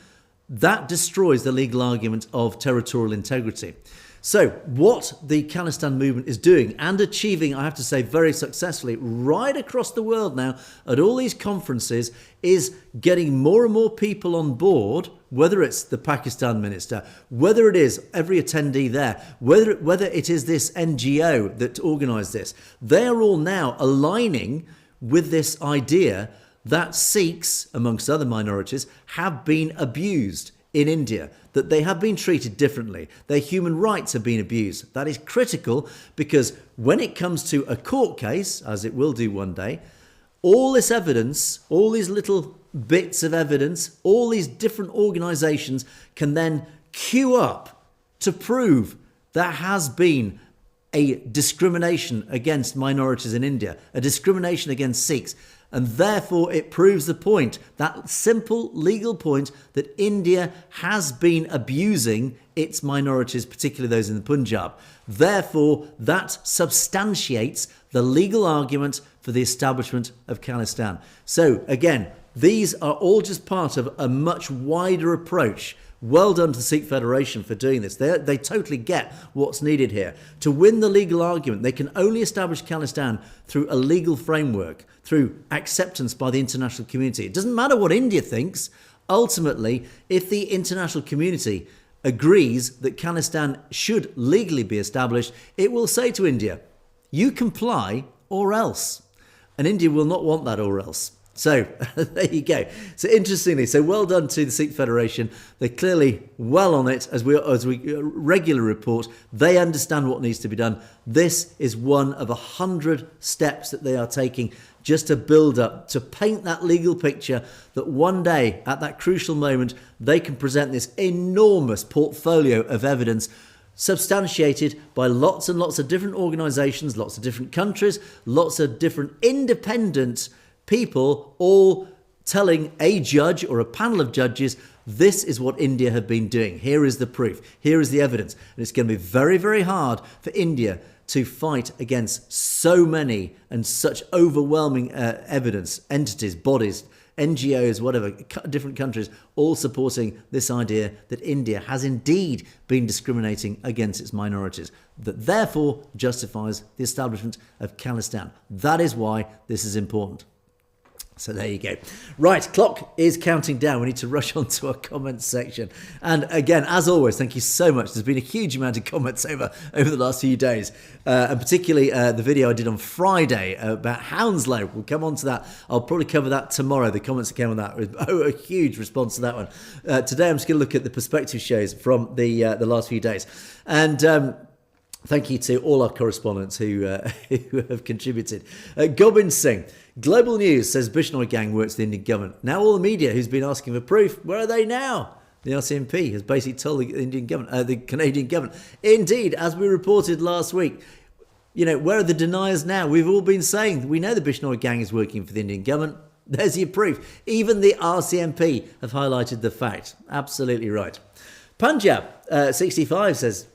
that destroys the legal argument of territorial integrity. So what the Khalistan movement is doing and achieving, I have to say, very successfully right across the world now at all these conferences is getting more and more people on board, whether it's the Pakistan minister, whether it is every attendee there, whether it is this NGO that organised this. They are all now aligning with this idea that Sikhs, amongst other minorities, have been abused in India, that they have been treated differently. Their human rights have been abused. That is critical because when it comes to a court case, as it will do one day, all this evidence, all these little bits of evidence, all these different organisations can then queue up to prove there has been a discrimination against minorities in India, a discrimination against Sikhs. And therefore, it proves the point, that simple legal point, that India has been abusing its minorities, particularly those in the Punjab. Therefore, that substantiates the legal argument for the establishment of Khalistan. So, again, these are all just part of a much wider approach. Well done to the Sikh Federation for doing this. They totally get what's needed here. To win the legal argument, they can only establish Khalistan through a legal framework, through acceptance by the international community. It doesn't matter what India thinks. Ultimately, if the international community agrees that Khalistan should legally be established, it will say to India, you comply or else. And India will not want that or else. So there you go. So interestingly, so well done to the Sikh Federation. They're clearly well on it, as we regularly report. They understand what needs to be done. This is one of 100 steps that they are taking just to build up, to paint that legal picture that one day, at that crucial moment, they can present this enormous portfolio of evidence substantiated by lots and lots of different organisations, lots of different countries, lots of different independent people, all telling a judge or a panel of judges, this is what India have been doing. Here is the proof. Here is the evidence. And it's going to be very, very hard for India to fight against so many and such overwhelming evidence, entities, bodies, NGOs, whatever, different countries, all supporting this idea that India has indeed been discriminating against its minorities, that therefore justifies the establishment of Khalistan. That is why this is important. So there you go. Right, clock is counting down. We need to rush on to our comments section. And again, as always, thank you so much. There's been a huge amount of comments over the last few days. And particularly the video I did on Friday about Hounslow. We'll come on to that. I'll probably cover that tomorrow. The comments that came on that. A huge response to that one. Today I'm just going to look at the perspective shows from the last few days. And thank you to all our correspondents who have contributed. Gobind Singh. Global News says Bishnoi gang works for the Indian government. Now all the media who's been asking for proof, where are they now? The RCMP has basically told the Indian government, the Canadian government. Indeed, as we reported last week, where are the deniers now? We've all been saying we know the Bishnoi gang is working for the Indian government. There's your proof. Even the RCMP have highlighted the fact. Absolutely right. Punjab 65 says,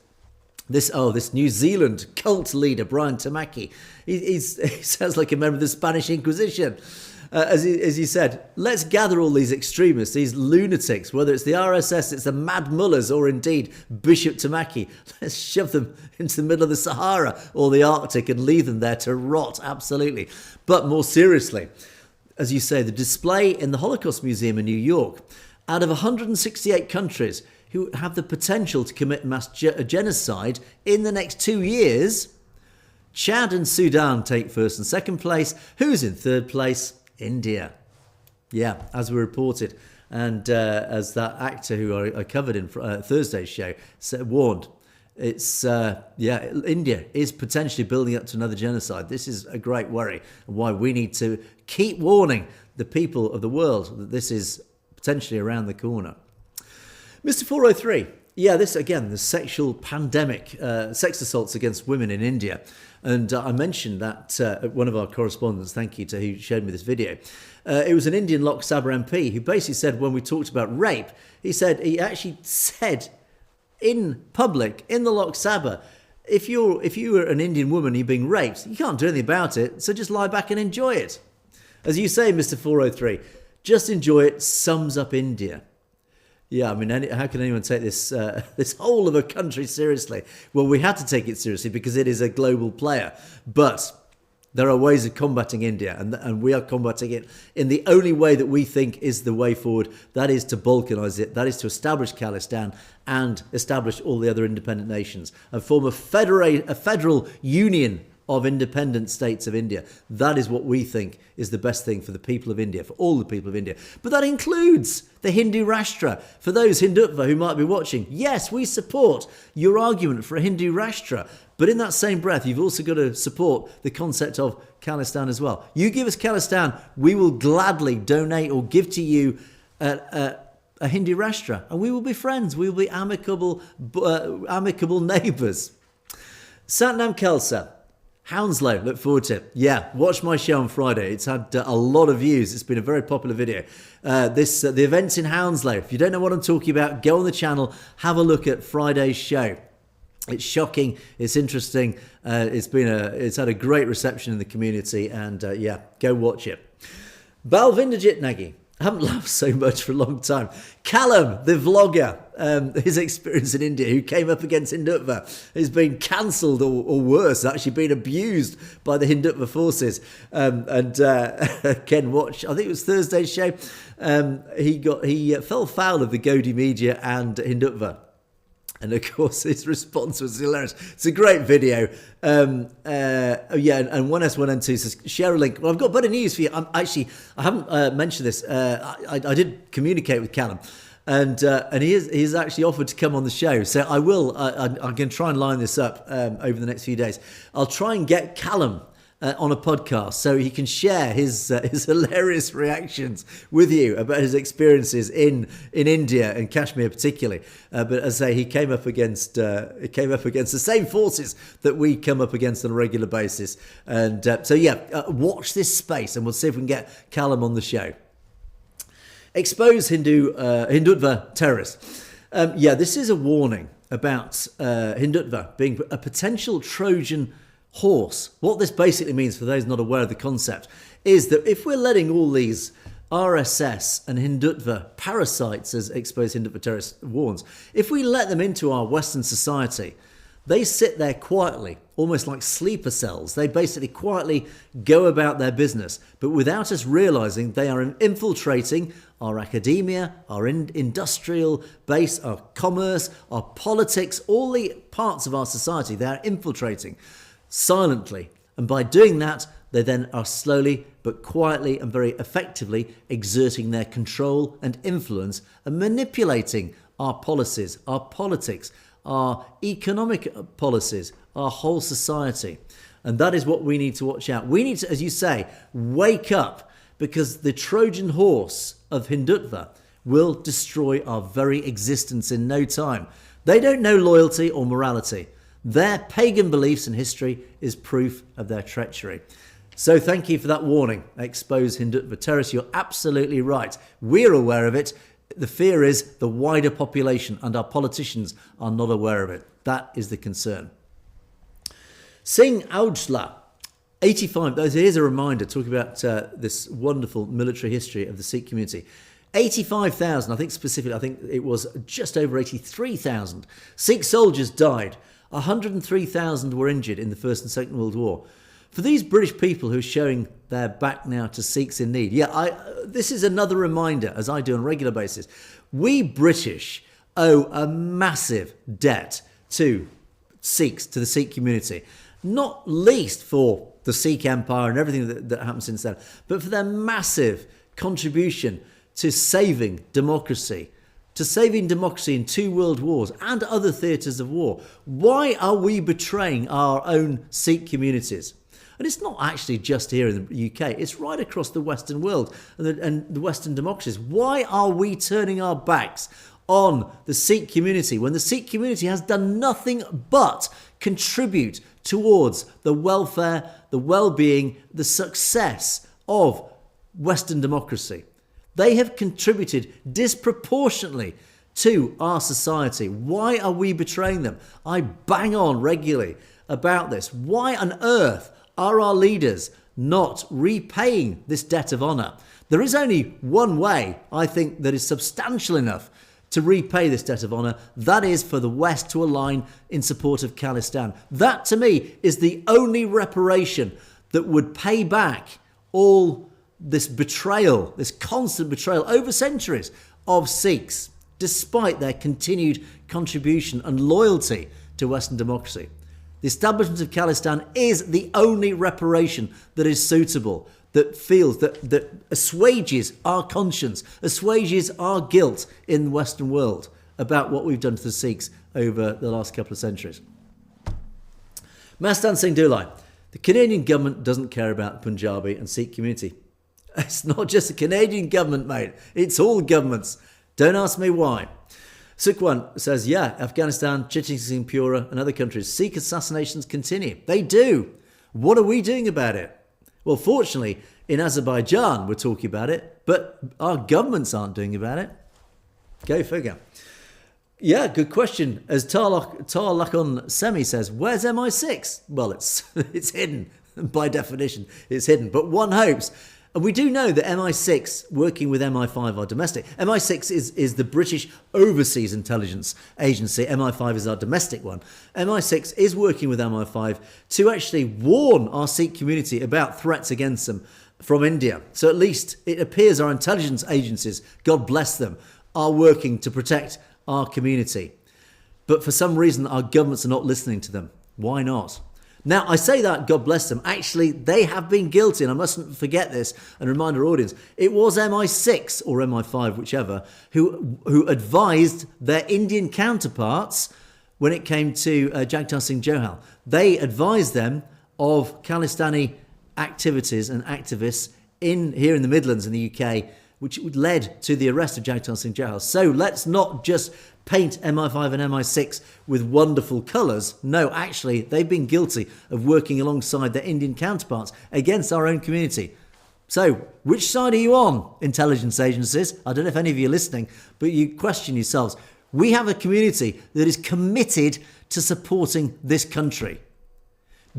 This New Zealand cult leader, Brian Tamaki, he sounds like a member of the Spanish Inquisition. As he said, let's gather all these extremists, these lunatics, whether it's the RSS, it's the Mad Mullahs, or indeed Bishop Tamaki. Let's shove them into the middle of the Sahara or the Arctic and leave them there to rot, absolutely. But more seriously, as you say, the display in the Holocaust Museum in New York, out of 168 countries who have the potential to commit mass genocide in the next 2 years, Chad and Sudan take first and second place. Who's in third place? India. Yeah, as we reported. And as that actor who I covered in Thursday's show warned, it's, India is potentially building up to another genocide. This is a great worry, and why we need to keep warning the people of the world that this is potentially around the corner. Mr. 403, this again, the sexual pandemic, sex assaults against women in India. And I mentioned that one of our correspondents, thank you to who showed me this video. It was an Indian Lok Sabha MP who basically said when we talked about rape, he actually said in public, in the Lok Sabha, if you were an Indian woman, you're being raped, you can't do anything about it, so just lie back and enjoy it. As you say, Mr. 403, just enjoy it sums up India. Yeah, I mean, how can anyone take this whole of a country seriously? Well, we had to take it seriously because it is a global player. But there are ways of combating India, and we are combating it in the only way that we think is the way forward. That is to balkanise it. That is to establish Khalistan and establish all the other independent nations and form a federal union of independent states of India. That is what we think is the best thing for the people of India, for all the people of India. But that includes the Hindu Rashtra. For those Hindutva who might be watching, yes, we support your argument for a Hindu Rashtra. But in that same breath, you've also got to support the concept of Khalistan as well. You give us Khalistan, we will gladly donate or give to you a Hindu Rashtra, and we will be friends. We will be amicable neighbours. Satnam Khalsa. Hounslow, look forward to it. Yeah, watch my show on Friday. It's had a lot of views. It's been a very popular video. The events in Hounslow. If you don't know what I'm talking about, go on the channel, have a look at Friday's show. It's shocking. It's interesting. It's had a great reception in the community, and go watch it. Balvinderjit Nagi. I haven't laughed so much for a long time. Callum, the vlogger, his experience in India, who came up against Hindutva, has been cancelled or worse, actually been abused by the Hindutva forces. Ken watched, I think it was Thursday's show, he fell foul of the Godi media and Hindutva. And of course, his response was hilarious. It's a great video. And 1S1N2 says, share a link. Well, I've got better news for you. I haven't mentioned this. I did communicate with Callum. And he's actually offered to come on the show. So I will. I'm going to try and line this up over the next few days. I'll try and get Callum on a podcast, so he can share his hilarious reactions with you about his experiences in India and Kashmir particularly. But as I say, he came up against the same forces that we come up against on a regular basis. And watch this space, and we'll see if we can get Callum on the show. Expose Hindutva terrorists. This is a warning about Hindutva being a potential Trojan horse. What this basically means, for those not aware of the concept, is that if we're letting all these RSS and Hindutva parasites, as Expose Hindutva terrorists warns, if we let them into our Western society, they sit there quietly, almost like sleeper cells. They basically quietly go about their business, but without us realizing, they are infiltrating our academia, our industrial base, our commerce, our politics, all the parts of our society. They are infiltrating silently. And by doing that, they then are slowly but quietly and very effectively exerting their control and influence and manipulating our policies, our politics, our economic policies, our whole society. And that is what we need to watch out. We need to, as you say, wake up, because the Trojan horse of Hindutva will destroy our very existence in no time. They don't know loyalty or morality. Their pagan beliefs and history is proof of their treachery. So thank you for that warning, Expose Hindutva terrorists. You're absolutely right. We're aware of it. The fear is the wider population and our politicians are not aware of it. That is the concern. Singh Aujla, 85. Here's a reminder, talking about this wonderful military history of the Sikh community. 85,000, I think it was just over 83,000 Sikh soldiers died. 103,000 were injured in the First and Second World War. For these British people who are showing their back now to Sikhs in need, this is another reminder, as I do on a regular basis. We British owe a massive debt to Sikhs, to the Sikh community, not least for the Sikh Empire and everything that happened since then, but for their massive contribution to saving democracy in 2 world wars and other theatres of war. Why are we betraying our own Sikh communities? And it's not actually just here in the UK, it's right across the Western world and the Western democracies. Why are we turning our backs on the Sikh community when the Sikh community has done nothing but contribute towards the welfare, the well-being, the success of Western democracy? They have contributed disproportionately to our society. Why are we betraying them? I bang on regularly about this. Why on earth are our leaders not repaying this debt of honour? There is only one way, I think, that is substantial enough to repay this debt of honour. That is for the West to align in support of Khalistan. That, to me, is the only reparation that would pay back all this betrayal, this constant betrayal over centuries of Sikhs, despite their continued contribution and loyalty to Western democracy. The establishment of Khalistan is the only reparation that is suitable, that feels, that assuages our conscience, assuages our guilt in the Western world about what we've done to the Sikhs over the last couple of centuries. Mastan Singh Dulai, the Canadian government doesn't care about the Punjabi and Sikh community. It's not just the Canadian government, mate. It's all governments. Don't ask me why. Sukhwan says, Afghanistan, Chechen Pura and other countries, Sikh assassinations continue. They do. What are we doing about it? Well, fortunately, in Azerbaijan, we're talking about it, but our governments aren't doing about it. Go figure. Yeah, good question. As Tar Lakon Semi says, where's MI6? Well, it's hidden. By definition, it's hidden. But one hopes. And we do know that MI6 working with MI5 are domestic. MI6 is the British Overseas Intelligence Agency. MI5 is our domestic one. MI6 is working with MI5 to actually warn our Sikh community about threats against them from India. So at least it appears our intelligence agencies, God bless them, are working to protect our community. But for some reason, our governments are not listening to them. Why not? Now, I say that, God bless them. Actually, they have been guilty, and I mustn't forget this and remind our audience. It was MI6 or MI5, whichever, who advised their Indian counterparts when it came to Jagtar Singh Johal. They advised them of Khalistani activities and activists here in the Midlands in the UK, which led to the arrest of Jagtar Singh Jahal. So let's not just paint MI5 and MI6 with wonderful colours. No, actually, they've been guilty of working alongside their Indian counterparts against our own community. So, which side are you on, intelligence agencies? I don't know if any of you are listening, but you question yourselves. We have a community that is committed to supporting this country.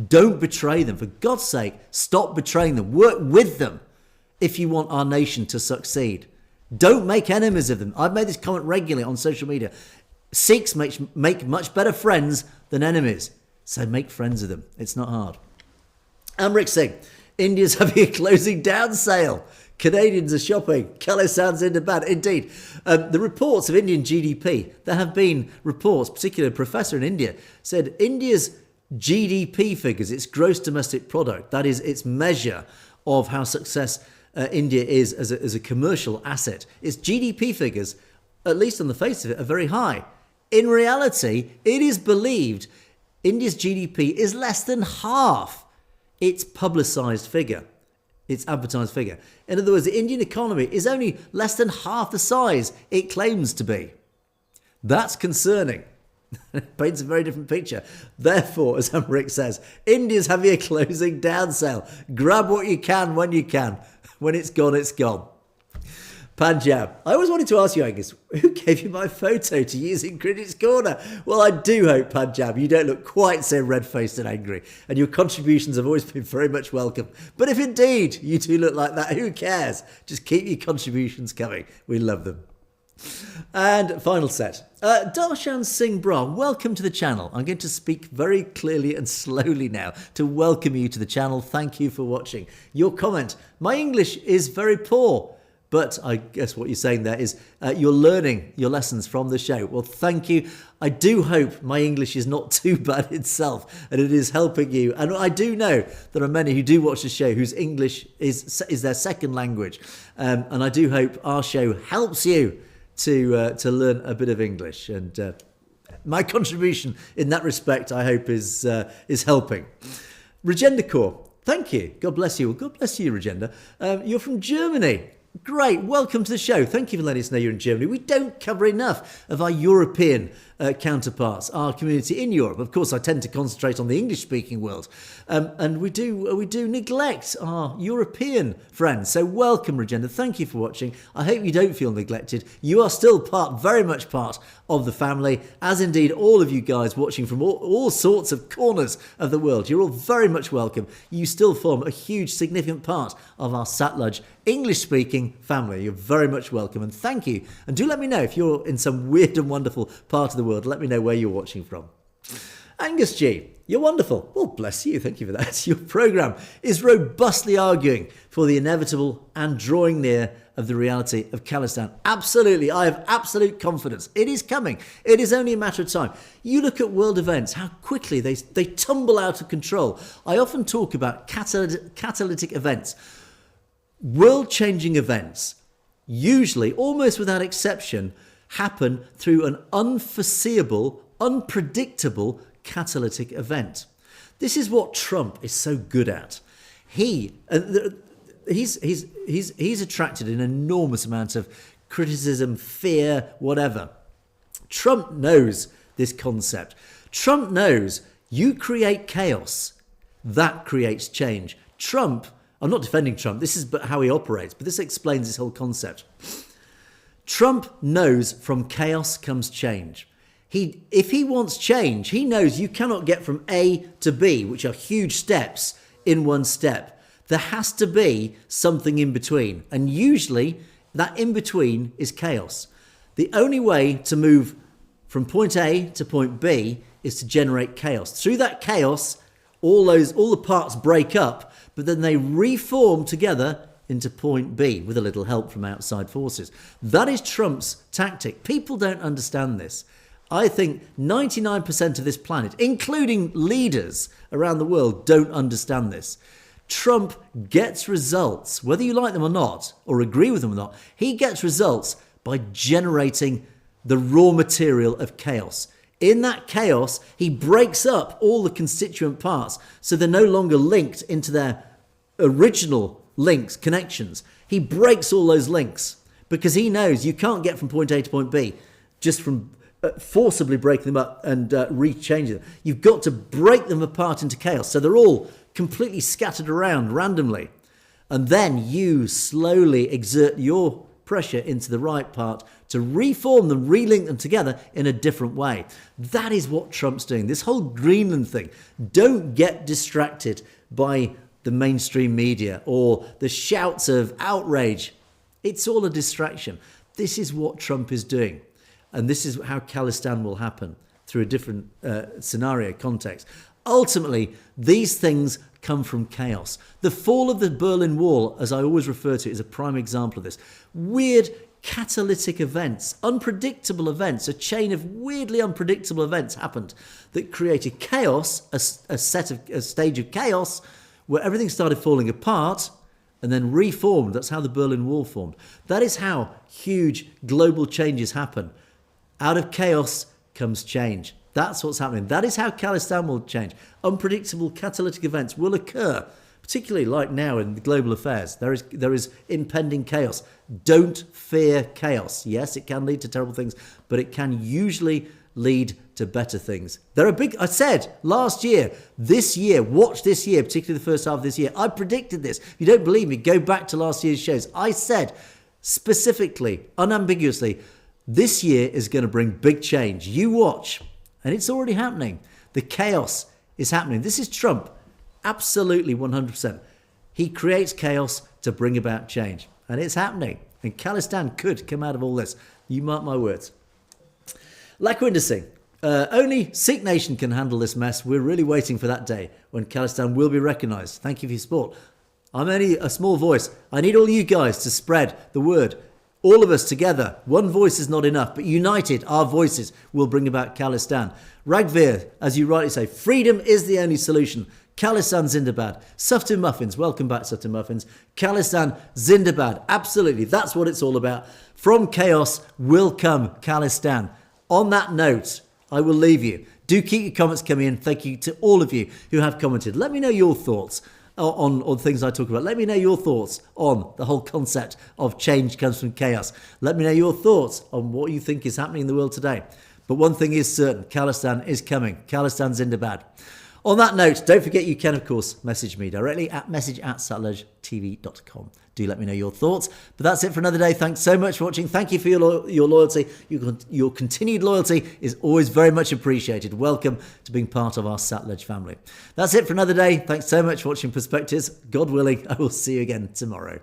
Don't betray them. For God's sake, stop betraying them. Work with them if you want our nation to succeed. Don't make enemies of them. I've made this comment regularly on social media. Sikhs make much better friends than enemies. So make friends of them. It's not hard. Amrit Singh, India's having a closing down sale. Canadians are shopping. Khalistan's in demand. Indeed. The reports of Indian GDP, there have been reports, particularly a professor in India, said India's GDP figures, its gross domestic product, that is its measure of how success India is as a commercial asset, its GDP figures, at least on the face of it, are very high. In reality, it is believed India's GDP is less than half its publicised figure, its advertised figure. In other words, the Indian economy is only less than half the size it claims to be. That's concerning. It paints a very different picture. Therefore, as Amrit says, India's having a closing down sale. Grab what you can when you can. When it's gone, it's gone. Punjab. I always wanted to ask you, Angus, who gave you my photo to use in Critics Corner? Well, I do hope, Punjab, you don't look quite so red-faced and angry, and your contributions have always been very much welcome. But if indeed you do look like that, who cares? Just keep your contributions coming. We love them. And final set. Darshan Singh Bra, welcome to the channel. I'm going to speak very clearly and slowly now to welcome you to the channel. Thank you for watching. Your comment, my English is very poor, but I guess what you're saying there is you're learning your lessons from the show. Well, thank you. I do hope my English is not too bad itself and it is helping you. And I do know there are many who do watch the show whose English is their second language. And I do hope our show helps you to learn a bit of English, and my contribution in that respect, I hope, is helping. Regenda Kaur, thank you. God bless you. Well, God bless you, Regenda. You're from Germany. Great. Welcome to the show. Thank you for letting us know you're in Germany. We don't cover enough of our European counterparts, our community in Europe. Of course, I tend to concentrate on the English-speaking world, and we do neglect our European friends. So welcome, Regenda. Thank you for watching. I hope you don't feel neglected. You are still very much part of the family, as indeed all of you guys watching from all sorts of corners of the world. You're all very much welcome. You still form a huge, significant part of our Satluj English-speaking family. You're very much welcome, and thank you. And do let me know if you're in some weird and wonderful part of the world. Let me know where you're watching from. Angus G, you're wonderful. Well, bless you. Thank you for that. Your programme is robustly arguing for the inevitable and drawing near of the reality of Khalistan. Absolutely. I have absolute confidence. It is coming. It is only a matter of time. You look at world events, how quickly they tumble out of control. I often talk about catalytic events. World-changing events, usually, almost without exception, happen through an unforeseeable, unpredictable catalytic event. This is what Trump is so good at. He's attracted an enormous amount of criticism, fear, whatever. Trump knows this concept. Trump knows you create chaos, that creates change. I'm not defending Trump, this is how he operates, but this explains this whole concept. Trump knows from chaos comes change. If he wants change, he knows you cannot get from A to B, which are huge steps, in one step. There has to be something in between. And usually that in between is chaos. The only way to move from point A to point B is to generate chaos. Through that chaos, all the parts break up, but then they reform together into point B with a little help from outside forces. That is Trump's tactic. People don't understand this. I think 99% of this planet, including leaders around the world, don't understand this. Trump gets results, whether you like them or not, or agree with them or not, he gets results by generating the raw material of chaos. In that chaos, he breaks up all the constituent parts so they're no longer linked into their original links, connections. He breaks all those links because he knows you can't get from point A to point B just from forcibly breaking them up and rechanging them. You've got to break them apart into chaos. So they're all completely scattered around randomly. And then you slowly exert your pressure into the right part to reform them, relink them together in a different way. That is what Trump's doing. This whole Greenland thing. Don't get distracted by the mainstream media or the shouts of outrage. It's all a distraction. This is what Trump is doing. And this is how Khalistan will happen through a different scenario context. Ultimately, these things come from chaos. The fall of the Berlin Wall, as I always refer to it, is a prime example of this. Weird catalytic events, unpredictable events, a chain of weirdly unpredictable events happened that created chaos, a stage of chaos where everything started falling apart and then reformed. That's how the Berlin Wall formed. That is how huge global changes happen. Out of chaos comes change. That's what's happening. That is how Khalistan will change. Unpredictable catalytic events will occur, particularly like now in the global affairs. There is impending chaos. Don't fear chaos. Yes, it can lead to terrible things, but it can usually lead to better things. I said last year, this year, watch this year, particularly the first half of this year. I predicted this. If you don't believe me, go back to last year's shows. I said specifically, unambiguously, this year is going to bring big change. You watch. And it's already happening. The chaos is happening. This is Trump. Absolutely 100%. He creates chaos to bring about change. And it's happening. And Khalistan could come out of all this. You mark my words. Weaponising. Only Sikh Nation can handle this mess. We're really waiting for that day when Khalistan will be recognised. Thank you for your support. I'm only a small voice. I need all you guys to spread the word. All of us together. One voice is not enough, but united, our voices will bring about Khalistan. Ragveer, as you rightly say, freedom is the only solution. Khalistan Zindabad. Sufton Muffins, welcome back, Sufton Muffins. Khalistan Zindabad, absolutely, that's what it's all about. From chaos will come Khalistan. On that note, I will leave you. Do keep your comments coming in. Thank you to all of you who have commented. Let me know your thoughts on things I talk about. Let me know your thoughts on the whole concept of change comes from chaos. Let me know your thoughts on what you think is happening in the world today. But one thing is certain, Khalistan is coming. Khalistan Zindabad. On that note, don't forget you can, of course, message me directly at message@satellitv.com. Do let me know your thoughts. But that's it for another day. Thanks so much for watching. Thank you for your loyalty. Your continued loyalty is always very much appreciated. Welcome to being part of our Satledge family. That's it for another day. Thanks so much for watching Perspectives. God willing, I will see you again tomorrow.